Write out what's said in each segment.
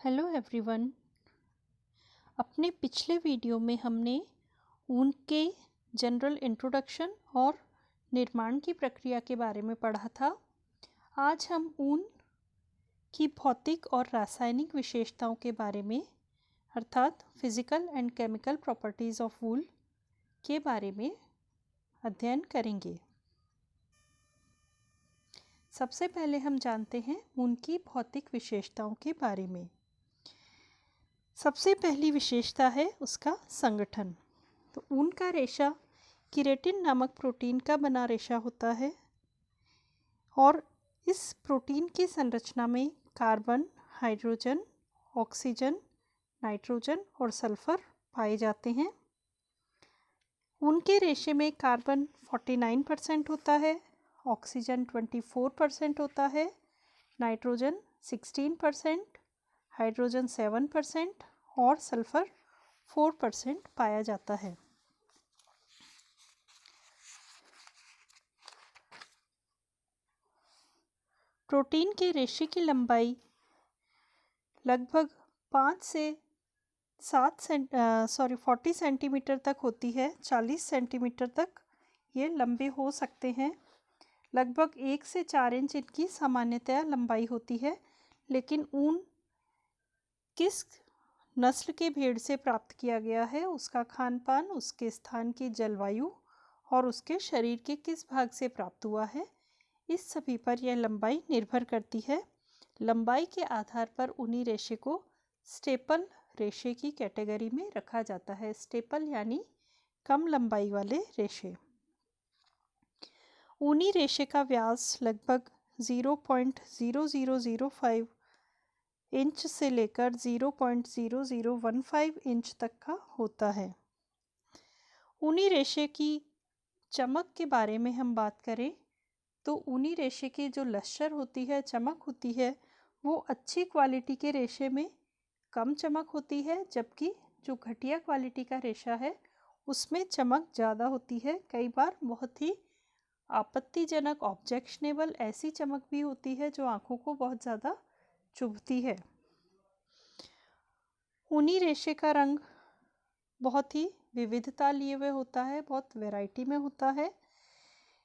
Hello everyone. अपने पिछले video में हमने ऊन के जनरल इंट्रोडक्शन और निर्माण की प्रक्रिया के बारे में पढ़ा था। आज हम ऊन की भौतिक और रासायनिक विशेषताओं के बारे में अर्थात physical and chemical properties of wool के बारे में अध्ययन करेंगे। सबसे पहले हम जानते हैं ऊन की भौतिक विशेषताओं के बारे में। सबसे पहली विशेषता है उसका संगठन। तो ऊन का रेशा केराटिन नामक प्रोटीन का बना रेशा होता है और इस प्रोटीन की संरचना में कार्बन, हाइड्रोजन, ऑक्सीजन, नाइट्रोजन और सल्फर पाए जाते हैं। ऊन के रेशे में कार्बन 49% होता है, ऑक्सीजन 24% होता है, नाइट्रोजन 16%, हाइड्रोजन 7% और सल्फर 4% पाया जाता है। प्रोटीन के रेशे की लंबाई लगभग 5 से 40 सेंटीमीटर तक होती है। 40 सेंटीमीटर तक ये लंबे हो सकते हैं। लगभग 1 से 4 इंच इनकी सामान्यतया लंबाई होती है, लेकिन ऊन किस नस्ल के भेड़ से प्राप्त किया गया है, उसका खान पान, उसके स्थान की जलवायु और उसके शरीर के किस भाग से प्राप्त हुआ है, इस सभी पर यह लंबाई निर्भर करती है। लंबाई के आधार पर ऊनी रेशे को स्टेपल रेशे की कैटेगरी में रखा जाता है। स्टेपल यानी कम लंबाई वाले रेशे। ऊनी रेशे का व्यास लगभग 0.0005 इंच से लेकर 0.0015 इंच तक का होता है। ऊनी रेशे की चमक के बारे में हम बात करें तो ऊनी रेशे की जो लश्कर होती है, चमक होती है, वो अच्छी क्वालिटी के रेशे में कम चमक होती है, जबकि जो घटिया क्वालिटी का रेशा है उसमें चमक ज़्यादा होती है। कई बार बहुत ही आपत्तिजनक ऑब्जेक्शनेबल ऐसी चमक भी होती है जो आँखों को बहुत ज़्यादा चुभती है। ऊनी रेशे का रंग बहुत ही विविधता लिए हुए होता है, बहुत वैरायटी में होता है।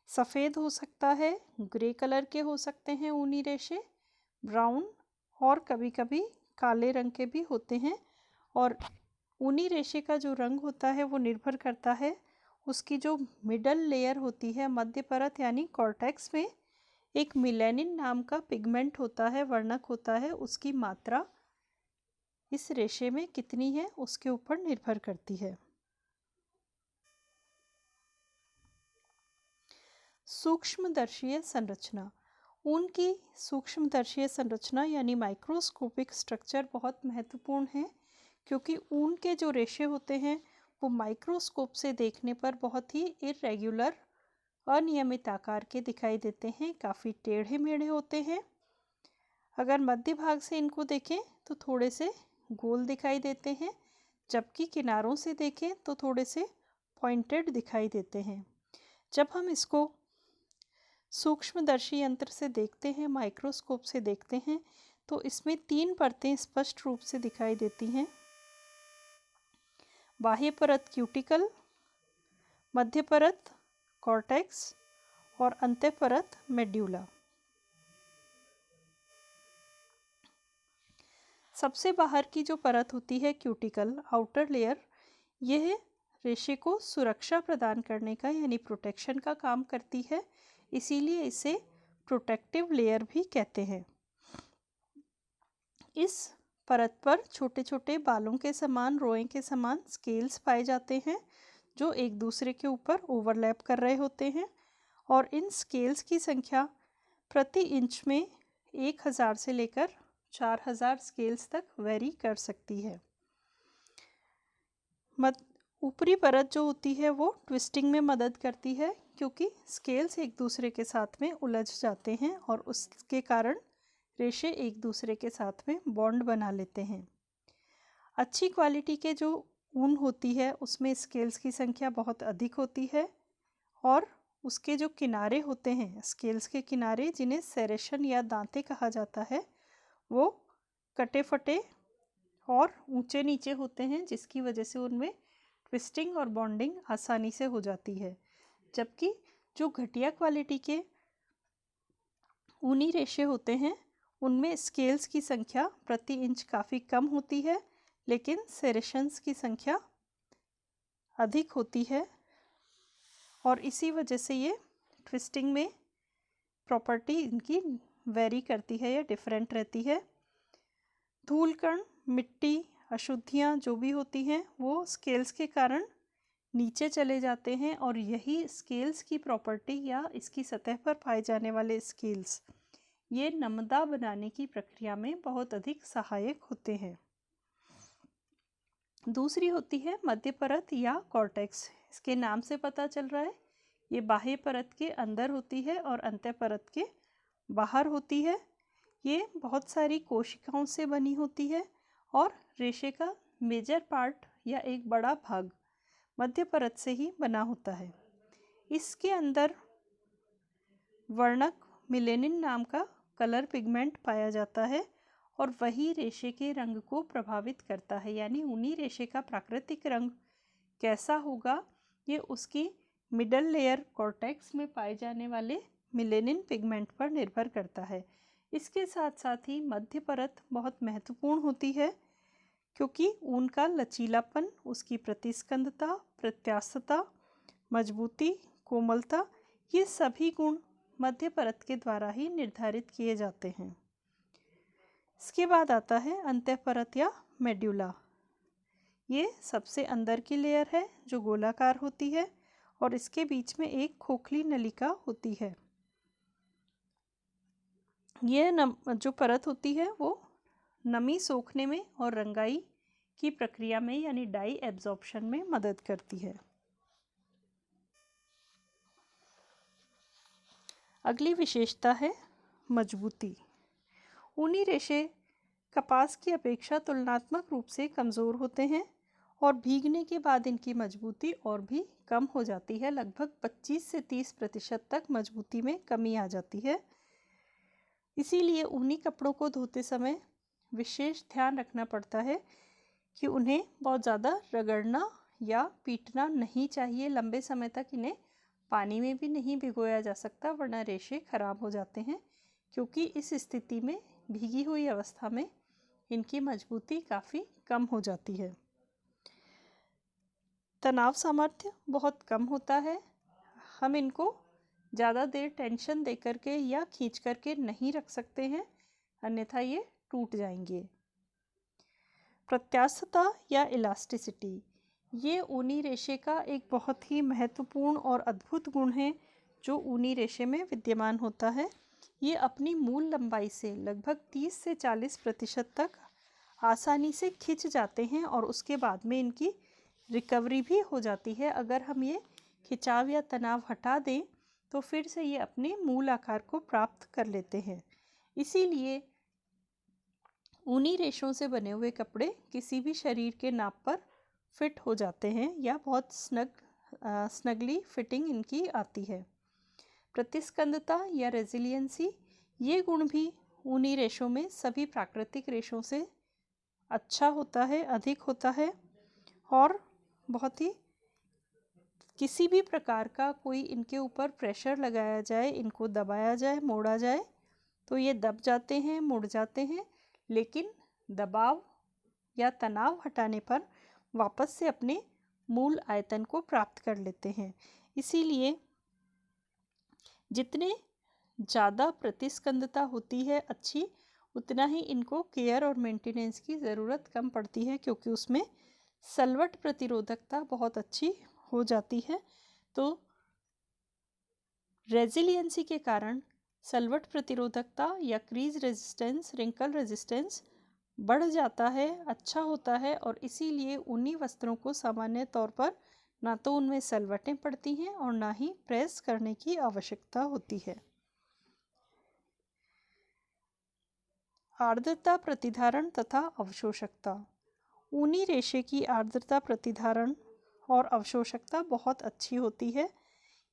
सफ़ेद हो सकता है, ग्रे कलर के हो सकते हैं ऊनी रेशे, ब्राउन और कभी कभी काले रंग के भी होते हैं। और ऊनी रेशे का जो रंग होता है वो निर्भर करता है उसकी जो मिडल लेयर होती है, मध्य परत यानी कॉर्टेक्स में एक मिलेनिन नाम का पिगमेंट होता है, वर्णक होता है, उसकी मात्रा इस रेशे में कितनी है उसके ऊपर निर्भर करती है। सूक्ष्मदर्शीय संरचना। ऊन की सूक्ष्मदर्शीय संरचना यानी माइक्रोस्कोपिक स्ट्रक्चर बहुत महत्वपूर्ण है, क्योंकि ऊन के जो रेशे होते हैं वो माइक्रोस्कोप से देखने पर बहुत ही इरेगुलर, अनियमित आकार के दिखाई देते हैं, काफ़ी टेढ़े मेढ़े होते हैं। अगर मध्य भाग से इनको देखें तो थोड़े से गोल दिखाई देते हैं, जबकि किनारों से देखें तो थोड़े से पॉइंटेड दिखाई देते हैं। जब हम इसको सूक्ष्मदर्शी यंत्र से देखते हैं, माइक्रोस्कोप से देखते हैं, तो इसमें 3 परतें स्पष्ट रूप से दिखाई देती हैं। बाह्य परत क्यूटिकल, मध्य परत कॉर्टेक्स और अंत्य परत मेड्यूला। सबसे बाहर की जो परत होती है क्यूटिकल, आउटर लेयर, यह रेशे को सुरक्षा प्रदान करने का यानी प्रोटेक्शन का काम करती है, इसीलिए इसे प्रोटेक्टिव लेयर भी कहते हैं। इस परत पर छोटे छोटे बालों के समान, रोए के समान स्केल्स पाए जाते हैं जो एक दूसरे के ऊपर ओवरलैप कर रहे होते हैं, और इन स्केल्स की संख्या प्रति इंच में 1000 से लेकर 4000 स्केल्स तक वेरी कर सकती है। ऊपरी परत जो होती है वो ट्विस्टिंग में मदद करती है, क्योंकि स्केल्स एक दूसरे के साथ में उलझ जाते हैं और उसके कारण रेशे एक दूसरे के साथ में बॉन्ड बना लेते हैं। अच्छी क्वालिटी के जो ऊन होती है उसमें स्केल्स की संख्या बहुत अधिक होती है, और उसके जो किनारे होते हैं, स्केल्स के किनारे, जिन्हें सेरेशन या दांते कहा जाता है, वो कटे फटे और ऊंचे नीचे होते हैं, जिसकी वजह से उनमें ट्विस्टिंग और बॉन्डिंग आसानी से हो जाती है। जबकि जो घटिया क्वालिटी के ऊनी रेशे होते हैं उनमें स्केल्स की संख्या प्रति इंच काफ़ी कम होती है, लेकिन सेरेशंस की संख्या अधिक होती है और इसी वजह से ये ट्विस्टिंग में प्रॉपर्टी इनकी वेरी करती है या डिफरेंट रहती है। धूल कण, मिट्टी, अशुद्धियाँ जो भी होती हैं वो स्केल्स के कारण नीचे चले जाते हैं और यही स्केल्स की प्रॉपर्टी या इसकी सतह पर पाए जाने वाले स्केल्स ये नमदा बनाने की प्रक्रिया में बहुत अधिक सहायक होते हैं। दूसरी होती है मध्य परत या कॉर्टेक्स। इसके नाम से पता चल रहा है ये बाह्य परत के अंदर होती है और अंत्य परत के बाहर होती है। ये बहुत सारी कोशिकाओं से बनी होती है और रेशे का मेजर पार्ट या एक बड़ा भाग मध्य परत से ही बना होता है। इसके अंदर वर्णक मिलेनिन नाम का कलर पिगमेंट पाया जाता है और वही रेशे के रंग को प्रभावित करता है। यानी ऊनी रेशे का प्राकृतिक रंग कैसा होगा ये उसकी मिडल लेयर कॉर्टेक्स में पाए जाने वाले मिलेनिन पिगमेंट पर निर्भर करता है। इसके साथ साथ ही मध्य परत बहुत महत्वपूर्ण होती है क्योंकि ऊन का लचीलापन, उसकी प्रतिस्कंदता, प्रत्यास्थता, मजबूती, कोमलता ये सभी गुण मध्य परत के द्वारा ही निर्धारित किए जाते हैं। इसके बाद आता है अंत्य परत या मेड्यूला। ये सबसे अंदर की लेयर है जो गोलाकार होती है और इसके बीच में एक खोखली नलिका होती है। यह जो परत होती है वो नमी सोखने में और रंगाई की प्रक्रिया में यानी डाई एब्जॉर्प्शन में मदद करती है। अगली विशेषता है मजबूती। ऊनी रेशे कपास की अपेक्षा तुलनात्मक रूप से कमज़ोर होते हैं और भीगने के बाद इनकी मजबूती और भी कम हो जाती है। लगभग 25 से 30% तक मजबूती में कमी आ जाती है। इसीलिए ऊनी कपड़ों को धोते समय विशेष ध्यान रखना पड़ता है कि उन्हें बहुत ज़्यादा रगड़ना या पीटना नहीं चाहिए। लंबे समय तक इन्हें पानी में भी नहीं भिगोया जा सकता वरना रेशे खराब हो जाते हैं, क्योंकि इस स्थिति में भीगी हुई अवस्था में इनकी मजबूती काफ़ी कम हो जाती है। तनाव सामर्थ्य बहुत कम होता है। हम इनको ज़्यादा देर टेंशन दे करके या खींच करके नहीं रख सकते हैं, अन्यथा ये टूट जाएंगे। प्रत्यास्थता या इलास्टिसिटी ये ऊनी रेशे का एक बहुत ही महत्वपूर्ण और अद्भुत गुण है जो ऊनी रेशे में विद्यमान होता है। ये अपनी मूल लंबाई से लगभग 30 से 40% तक आसानी से खिंच जाते हैं और उसके बाद में इनकी रिकवरी भी हो जाती है। अगर हम ये खिंचाव या तनाव हटा दें तो फिर से ये अपने मूल आकार को प्राप्त कर लेते हैं। इसीलिए ऊनी रेशों से बने हुए कपड़े किसी भी शरीर के नाप पर फिट हो जाते हैं या बहुत स्नगली फिटिंग इनकी आती है। प्रतिस्कंदता या रेजिलियंसी ये गुण भी ऊनी रेशों में सभी प्राकृतिक रेशों से अच्छा होता है, अधिक होता है और बहुत ही किसी भी प्रकार का कोई इनके ऊपर प्रेशर लगाया जाए, इनको दबाया जाए, मोड़ा जाए तो ये दब जाते हैं, मुड़ जाते हैं, लेकिन दबाव या तनाव हटाने पर वापस से अपने मूल आयतन को प्राप्त कर लेते हैं। इसीलिए जितने ज़्यादा प्रतिस्कंदता होती है अच्छी, उतना ही इनको केयर और मेंटेनेंस की ज़रूरत कम पड़ती है, क्योंकि उसमें सलवट प्रतिरोधकता बहुत अच्छी हो जाती है। तो रेजिलियंसी के कारण सलवट प्रतिरोधकता या क्रीज रेजिस्टेंस, रिंकल रेजिस्टेंस बढ़ जाता है, अच्छा होता है और इसीलिए ऊनी वस्त्रों को सामान्य तौर पर ना तो उनमें सलवटें पड़ती हैं और ना ही प्रेस करने की आवश्यकता होती है। आर्द्रता प्रतिधारण तथा अवशोषकता। ऊनी रेशे की आर्द्रता प्रतिधारण और अवशोषकता बहुत अच्छी होती है।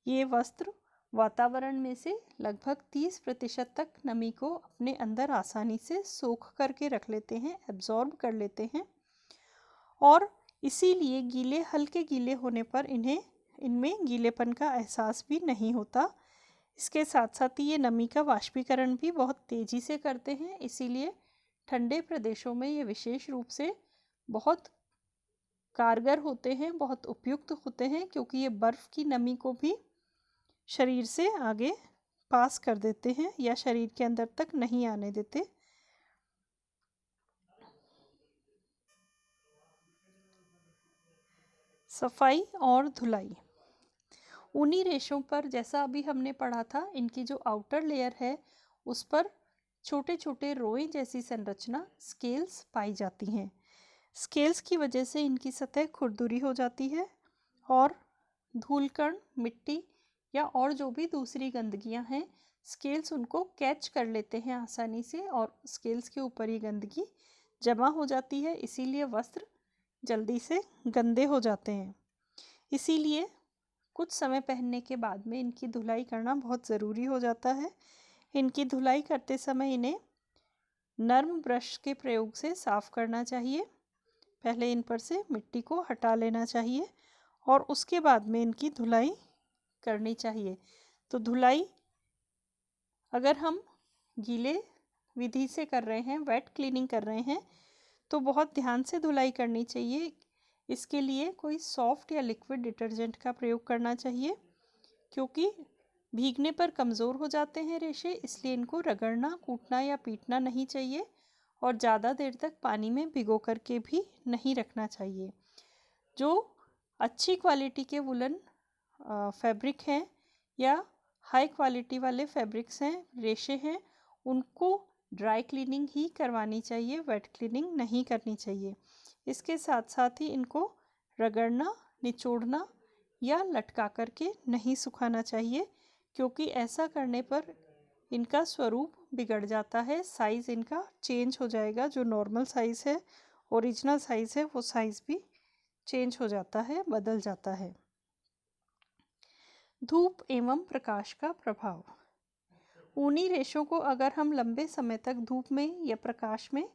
ये वस्त्र वातावरण में से लगभग 30% तक नमी को अपने अंदर आसानी से सोख करके रख लेते हैं, एब्जॉर्ब कर लेते हैं, और इसीलिए हल्के गीले होने पर इनमें गीलेपन का एहसास भी नहीं होता। इसके साथ साथ ही ये नमी का वाष्पीकरण भी बहुत तेज़ी से करते हैं, इसीलिए ठंडे प्रदेशों में ये विशेष रूप से बहुत कारगर होते हैं, बहुत उपयुक्त होते हैं, क्योंकि ये बर्फ़ की नमी को भी शरीर से आगे पास कर देते हैं या शरीर के अंदर तक नहीं आने देते। सफाई और धुलाई। ऊनी रेशों पर जैसा अभी हमने पढ़ा था, इनकी जो आउटर लेयर है उस पर छोटे छोटे रोए जैसी संरचना स्केल्स पाई जाती हैं। स्केल्स की वजह से इनकी सतह खुरदुरी हो जाती है और धूलकण, मिट्टी या और जो भी दूसरी गंदगियां हैं, स्केल्स उनको कैच कर लेते हैं आसानी से और स्केल्स के ऊपर ही गंदगी जमा हो जाती है, इसीलिए वस्त्र जल्दी से गंदे हो जाते हैं। इसीलिए कुछ समय पहनने के बाद में इनकी धुलाई करना बहुत ज़रूरी हो जाता है। इनकी धुलाई करते समय इन्हें नर्म ब्रश के प्रयोग से साफ़ करना चाहिए। पहले इन पर से मिट्टी को हटा लेना चाहिए और उसके बाद में इनकी धुलाई करनी चाहिए। तो धुलाई अगर हम गीले विधि से कर रहे हैं, वेट क्लीनिंग कर रहे हैं, तो बहुत ध्यान से धुलाई करनी चाहिए। इसके लिए कोई सॉफ्ट या लिक्विड डिटर्जेंट का प्रयोग करना चाहिए, क्योंकि भीगने पर कमज़ोर हो जाते हैं रेशे, इसलिए इनको रगड़ना, कूटना या पीटना नहीं चाहिए और ज़्यादा देर तक पानी में भिगो करके भी नहीं रखना चाहिए। जो अच्छी क्वालिटी के वुलन फैब्रिक हैं या हाई क्वालिटी वाले फैब्रिक्स हैं, रेशे हैं, उनको ड्राई क्लीनिंग ही करवानी चाहिए, वेट क्लीनिंग नहीं करनी चाहिए। इसके साथ साथ ही इनको रगड़ना, निचोड़ना या लटका करके नहीं सुखाना चाहिए, क्योंकि ऐसा करने पर इनका स्वरूप बिगड़ जाता है, साइज़ इनका चेंज हो जाएगा। जो नॉर्मल साइज़ है, ओरिजिनल साइज़ है, वो साइज़ भी चेंज हो जाता है, बदल जाता है। धूप एवं प्रकाश का प्रभाव। ऊनी रेशों को अगर हम लंबे समय तक धूप में या प्रकाश में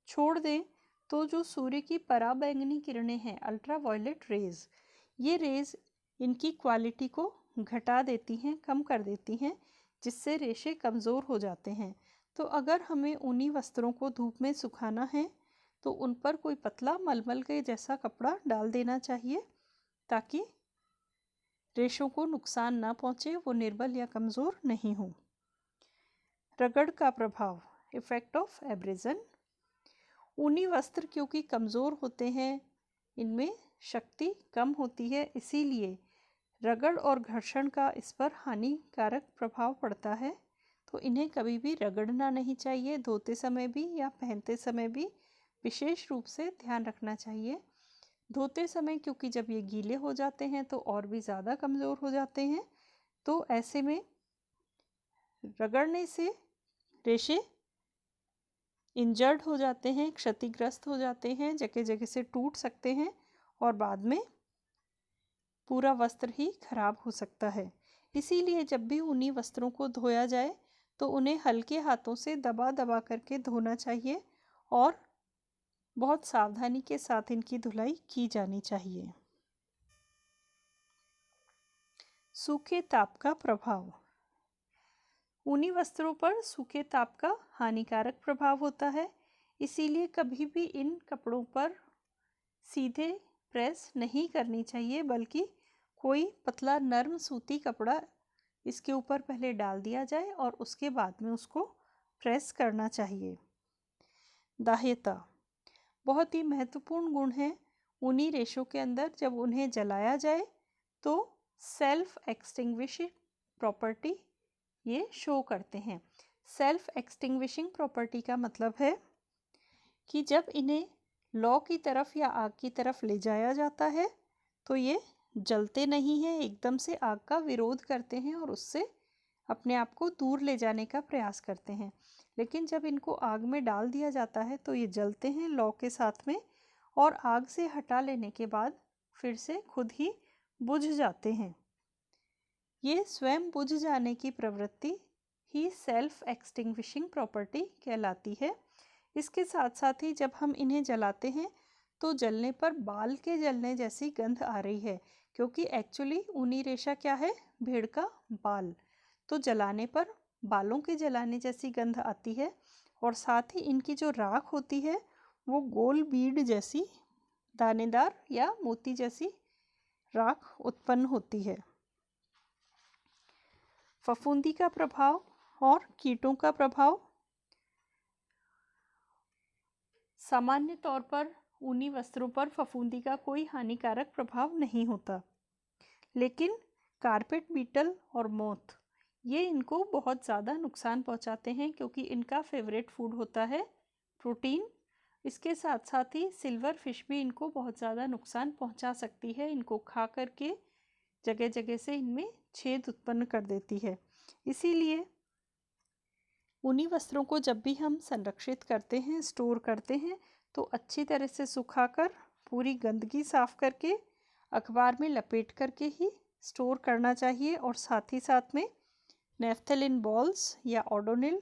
छोड़ दें, तो जो सूर्य की पराबैंगनी किरणें हैं, अल्ट्रावायलेट रेज, ये रेज इनकी क्वालिटी को घटा देती हैं, कम कर देती हैं, जिससे रेशे कमज़ोर हो जाते हैं। तो अगर हमें ऊनी वस्त्रों को धूप में सुखाना है, तो उन पर कोई पतला मलमल के जैसा कपड़ा डाल देना चाहिए, ताकि रेशों को नुकसान ना पहुँचे, वो निर्बल या कमज़ोर नहीं हों। रगड़ का प्रभाव, इफ़ेक्ट ऑफ एब्रेजन। ऊनी वस्त्र क्योंकि कमज़ोर होते हैं, इनमें शक्ति कम होती है, इसीलिए रगड़ और घर्षण का इस पर हानिकारक प्रभाव पड़ता है। तो इन्हें कभी भी रगड़ना नहीं चाहिए, धोते समय भी या पहनते समय भी विशेष रूप से ध्यान रखना चाहिए। धोते समय क्योंकि जब ये गीले हो जाते हैं तो और भी ज़्यादा कमज़ोर हो जाते हैं, तो ऐसे में रगड़ने से रेशे इंजर्ड हो जाते हैं, क्षतिग्रस्त हो जाते हैं, जगह जगह से टूट सकते हैं और बाद में पूरा वस्त्र ही खराब हो सकता है। इसीलिए जब भी ऊनी वस्त्रों को धोया जाए तो उन्हें हल्के हाथों से दबा दबा करके धोना चाहिए और बहुत सावधानी के साथ इनकी धुलाई की जानी चाहिए। सूखे ताप का प्रभाव। ऊनी वस्त्रों पर सूखे ताप का हानिकारक प्रभाव होता है, इसीलिए कभी भी इन कपड़ों पर सीधे प्रेस नहीं करनी चाहिए, बल्कि कोई पतला नरम सूती कपड़ा इसके ऊपर पहले डाल दिया जाए और उसके बाद में उसको प्रेस करना चाहिए। दाह्यता बहुत ही महत्वपूर्ण गुण है ऊनी रेशों के अंदर। जब उन्हें जलाया जाए तो सेल्फ एक्सटिंग्विशिंग प्रॉपर्टी ये शो करते हैं। सेल्फ एक्सटिंग्विशिंग प्रॉपर्टी का मतलब है कि जब इन्हें लौ की तरफ या आग की तरफ ले जाया जाता है तो ये जलते नहीं हैं, एकदम से आग का विरोध करते हैं और उससे अपने आप को दूर ले जाने का प्रयास करते हैं। लेकिन जब इनको आग में डाल दिया जाता है तो ये जलते हैं लौ के साथ में, और आग से हटा लेने के बाद फिर से खुद ही बुझ जाते हैं। ये स्वयं बुझ जाने की प्रवृत्ति ही सेल्फ एक्सटिंग्विशिंग प्रॉपर्टी कहलाती है। इसके साथ साथ ही जब हम इन्हें जलाते हैं तो जलने पर बाल के जलने जैसी गंध आ रही है, क्योंकि एक्चुअली ऊनी रेशा क्या है? भेड़ का बाल। तो जलाने पर बालों के जलाने जैसी गंध आती है और साथ ही इनकी जो राख होती है वो गोल बीड जैसी दानेदार या मोती जैसी राख उत्पन्न होती है। फफूंदी का प्रभाव और कीटों का प्रभाव। सामान्य तौर पर ऊनी वस्त्रों पर फफूंदी का कोई हानिकारक प्रभाव नहीं होता, लेकिन कारपेट बीटल और मोथ ये इनको बहुत ज़्यादा नुकसान पहुंचाते हैं, क्योंकि इनका फेवरेट फूड होता है प्रोटीन। इसके साथ साथ ही सिल्वर फिश भी इनको बहुत ज़्यादा नुकसान पहुंचा सकती है। इनको खा करके जगह जगह से इनमें छेद उत्पन्न कर देती है। इसीलिए ऊनी वस्त्रों को जब भी हम संरक्षित करते हैं, स्टोर करते हैं, तो अच्छी तरह से सुखाकर पूरी गंदगी साफ करके अखबार में लपेट करके ही स्टोर करना चाहिए और साथ ही साथ में नेफ्थलीन बॉल्स या ओडोनिल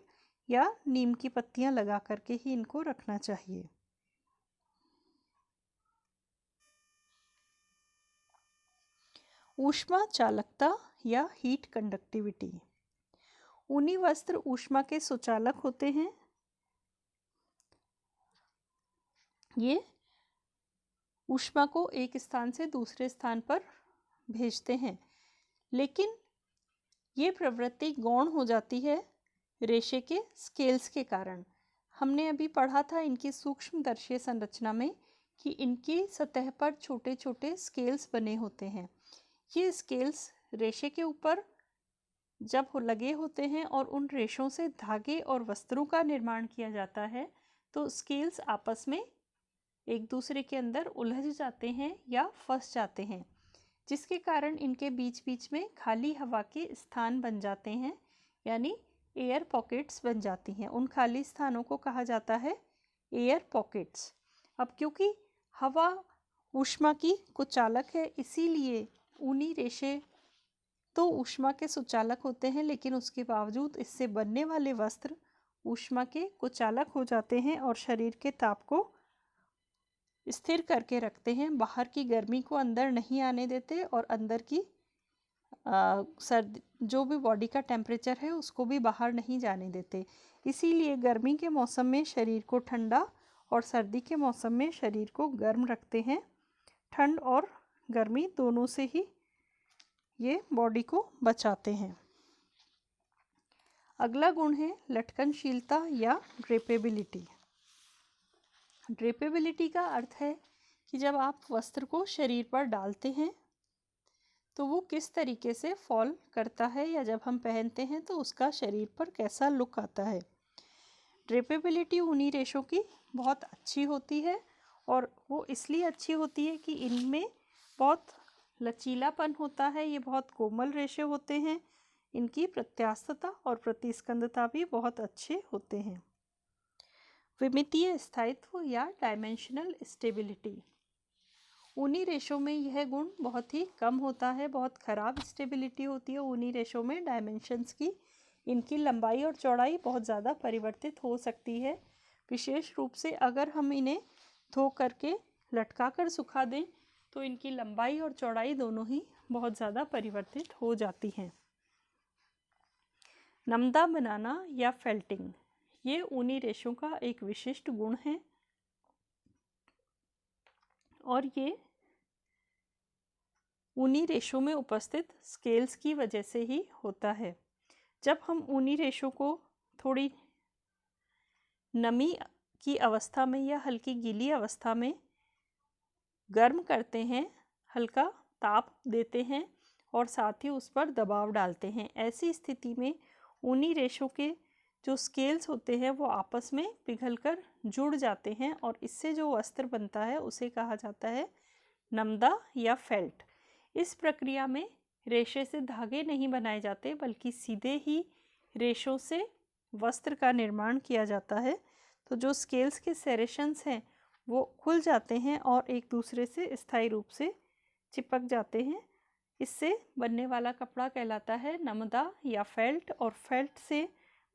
या नीम की पत्तियां लगा करके ही इनको रखना चाहिए। ऊष्मा चालकता या हीट कंडक्टिविटी। ऊनी वस्त्र ऊष्मा के सुचालक होते हैं। ये ऊष्मा को एक स्थान से दूसरे स्थान पर भेजते हैं, लेकिन ये प्रवृत्ति गौण हो जाती है रेशे के स्केल्स के कारण। हमने अभी पढ़ा था इनकी सूक्ष्मदर्शीय संरचना में कि इनकी सतह पर छोटे छोटे स्केल्स बने होते हैं। ये स्केल्स रेशे के ऊपर जब लगे होते हैं और उन रेशों से धागे और वस्त्रों का निर्माण किया जाता है, तो स्केल्स आपस में एक दूसरे के अंदर उलझ जाते हैं या फंस जाते हैं, जिसके कारण इनके बीच बीच में खाली हवा के स्थान बन जाते हैं, यानी एयर पॉकेट्स बन जाती हैं। उन खाली स्थानों को कहा जाता है एयर पॉकेट्स। अब क्योंकि हवा ऊष्मा की कुचालक है, इसीलिए ऊनी रेशे तो ऊष्मा के सुचालक होते हैं, लेकिन उसके बावजूद इससे बनने वाले वस्त्र ऊष्मा के कुचालक हो जाते हैं और शरीर के ताप को स्थिर करके रखते हैं, बाहर की गर्मी को अंदर नहीं आने देते और अंदर की सर्दी जो भी बॉडी का टेम्परेचर है उसको भी बाहर नहीं जाने देते। इसीलिए गर्मी के मौसम में शरीर को ठंडा और सर्दी के मौसम में शरीर को गर्म रखते हैं। ठंड और गर्मी दोनों से ही ये बॉडी को बचाते हैं। अगला गुण है लटकनशीलता या ड्रेपेबिलिटी। ड्रेपेबिलिटी का अर्थ है कि जब आप वस्त्र को शरीर पर डालते हैं तो वो किस तरीके से फॉल करता है, या जब हम पहनते हैं तो उसका शरीर पर कैसा लुक आता है। ड्रेपेबिलिटी ऊनी रेशों की बहुत अच्छी होती है और वो इसलिए अच्छी होती है कि इनमें बहुत लचीलापन होता है। ये बहुत कोमल रेशे होते हैं। इनकी प्रत्यास्थता और प्रतिस्कंदता भी बहुत अच्छे होते हैं। विमितीय स्थायित्व या डायमेंशनल स्टेबिलिटी। ऊनी रेशों में यह गुण बहुत ही कम होता है, बहुत ख़राब स्टेबिलिटी होती है ऊनी रेशों में डायमेंशंस की। इनकी लंबाई और चौड़ाई बहुत ज़्यादा परिवर्तित हो सकती है। विशेष रूप से अगर हम इन्हें धो करके लटका कर सुखा दें तो इनकी लंबाई और चौड़ाई दोनों ही बहुत ज़्यादा परिवर्तित हो जाती हैं। नमदा बनाना या फेल्टिंग, ये ऊनी रेशों का एक विशिष्ट गुण है और ये ऊनी रेशों में उपस्थित स्केल्स की वजह से ही होता है। जब हम ऊनी रेशों को थोड़ी नमी की अवस्था में या हल्की गीली अवस्था में गर्म करते हैं, हल्का ताप देते हैं और साथ ही उस पर दबाव डालते हैं, ऐसी स्थिति में ऊनी रेशों के जो स्केल्स होते हैं वो आपस में पिघलकर जुड़ जाते हैं और इससे जो वस्त्र बनता है उसे कहा जाता है नमदा या फेल्ट। इस प्रक्रिया में रेशे से धागे नहीं बनाए जाते, बल्कि सीधे ही रेशों से वस्त्र का निर्माण किया जाता है। तो जो स्केल्स के सेरेशंस हैं वो खुल जाते हैं और एक दूसरे से स्थायी रूप से चिपक जाते हैं, इससे बनने वाला कपड़ा कहलाता है नमदा या फेल्ट, और फेल्ट से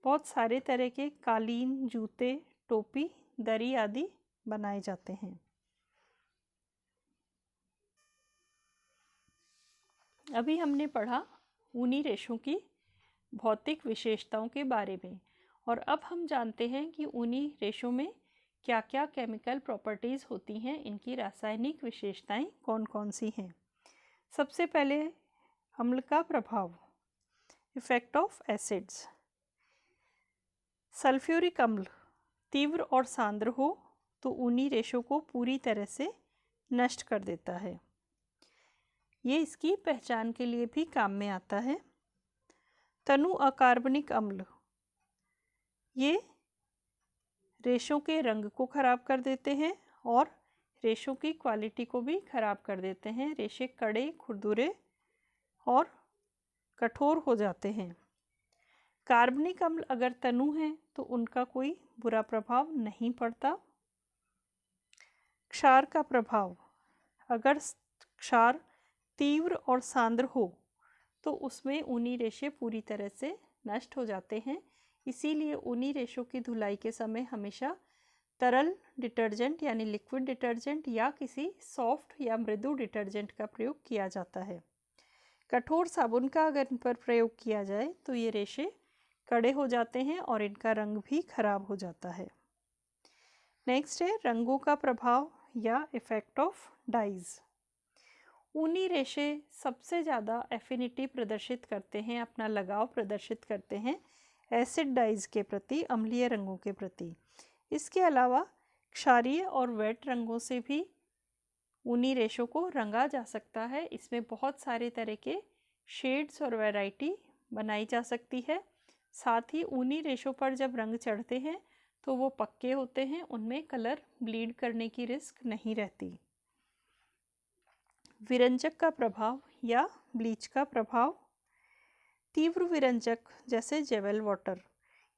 बहुत सारे तरह के कालीन, जूते, टोपी, दरी आदि बनाए जाते हैं। अभी हमने पढ़ा ऊनी रेशों की भौतिक विशेषताओं के बारे में, और अब हम जानते हैं कि ऊनी रेशों में क्या क्या केमिकल प्रॉपर्टीज़ होती हैं, इनकी रासायनिक विशेषताएं कौन कौन सी हैं। सबसे पहले अम्ल का प्रभाव, इफेक्ट ऑफ एसिड्स। सल्फ्यूरिक अम्ल तीव्र और सांद्र हो तो ऊनी रेशों को पूरी तरह से नष्ट कर देता है। ये इसकी पहचान के लिए भी काम में आता है। तनु अकार्बनिक अम्ल, ये रेशों के रंग को खराब कर देते हैं और रेशों की क्वालिटी को भी खराब कर देते हैं। रेशे कड़े, खुरदुरे और कठोर हो जाते हैं। कार्बनिक अम्ल अगर तनु है तो उनका कोई बुरा प्रभाव नहीं पड़ता। क्षार का प्रभाव, अगर क्षार तीव्र और सांद्र हो तो उसमें ऊनी रेशे पूरी तरह से नष्ट हो जाते हैं। इसीलिए ऊनी रेशों की धुलाई के समय हमेशा तरल डिटर्जेंट यानी लिक्विड डिटर्जेंट या किसी सॉफ्ट या मृदु डिटर्जेंट का प्रयोग किया जाता है। कठोर साबुन का अगर इन पर प्रयोग किया जाए तो ये रेशे कड़े हो जाते हैं और इनका रंग भी खराब हो जाता है। नेक्स्ट है रंगों का प्रभाव या इफेक्ट ऑफ डाइज। ऊनी रेशे सबसे ज़्यादा एफिनिटी प्रदर्शित करते हैं, अपना लगाव प्रदर्शित करते हैं एसिड डाइज के प्रति, अम्लीय रंगों के प्रति। इसके अलावा क्षारीय और वेट रंगों से भी ऊनी रेशों को रंगा जा सकता है। इसमें बहुत सारे तरह के शेड्स और वैरायटी बनाई जा सकती है। साथ ही ऊनी रेशों पर जब रंग चढ़ते हैं तो वो पक्के होते हैं, उनमें कलर ब्लीड करने की रिस्क नहीं रहती। विरंजक का प्रभाव या ब्लीच का प्रभाव, तीव्र विरंजक जैसे जेवेल वाटर,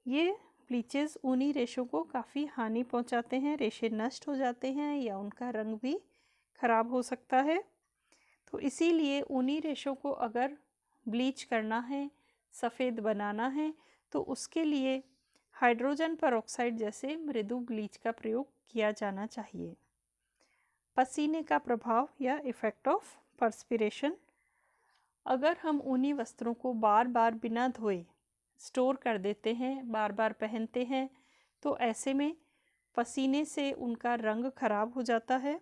ये ब्लीचेस ऊनी रेशों को काफ़ी हानि पहुंचाते हैं। रेशे नष्ट हो जाते हैं या उनका रंग भी खराब हो सकता है। तो इसीलिए ऊनी रेशों को अगर ब्लीच करना है, सफ़ेद बनाना है, तो उसके लिए हाइड्रोजन परऑक्साइड जैसे मृदु ब्लीच का प्रयोग किया जाना चाहिए। पसीने का प्रभाव या इफेक्ट ऑफ पर्सपिरेशन, अगर हम ऊनी वस्त्रों को बार बार बिना धोए स्टोर कर देते हैं, बार बार पहनते हैं, तो ऐसे में पसीने से उनका रंग खराब हो जाता है।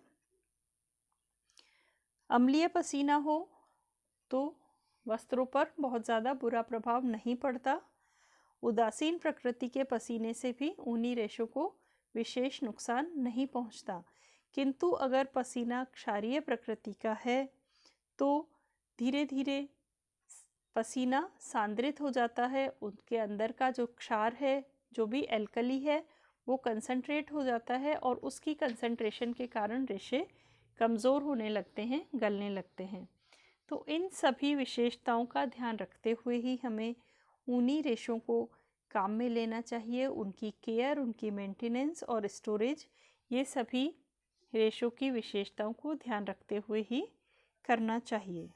अम्लीय पसीना हो तो वस्त्रों पर बहुत ज़्यादा बुरा प्रभाव नहीं पड़ता। उदासीन प्रकृति के पसीने से भी ऊनी रेशों को विशेष नुकसान नहीं पहुंचता। किंतु अगर पसीना क्षारीय प्रकृति का है तो धीरे धीरे पसीना सांद्रित हो जाता है, उनके अंदर का जो क्षार है, जो भी एल्कली है, वो कंसंट्रेट हो जाता है और उसकी कंसंट्रेशन के कारण रेशे कमज़ोर होने लगते हैं, गलने लगते हैं। तो इन सभी विशेषताओं का ध्यान रखते हुए ही हमें ऊनी रेशों को काम में लेना चाहिए। उनकी केयर, उनकी मेंटेनेंस और स्टोरेज, ये सभी रेशों की विशेषताओं को ध्यान रखते हुए ही करना चाहिए।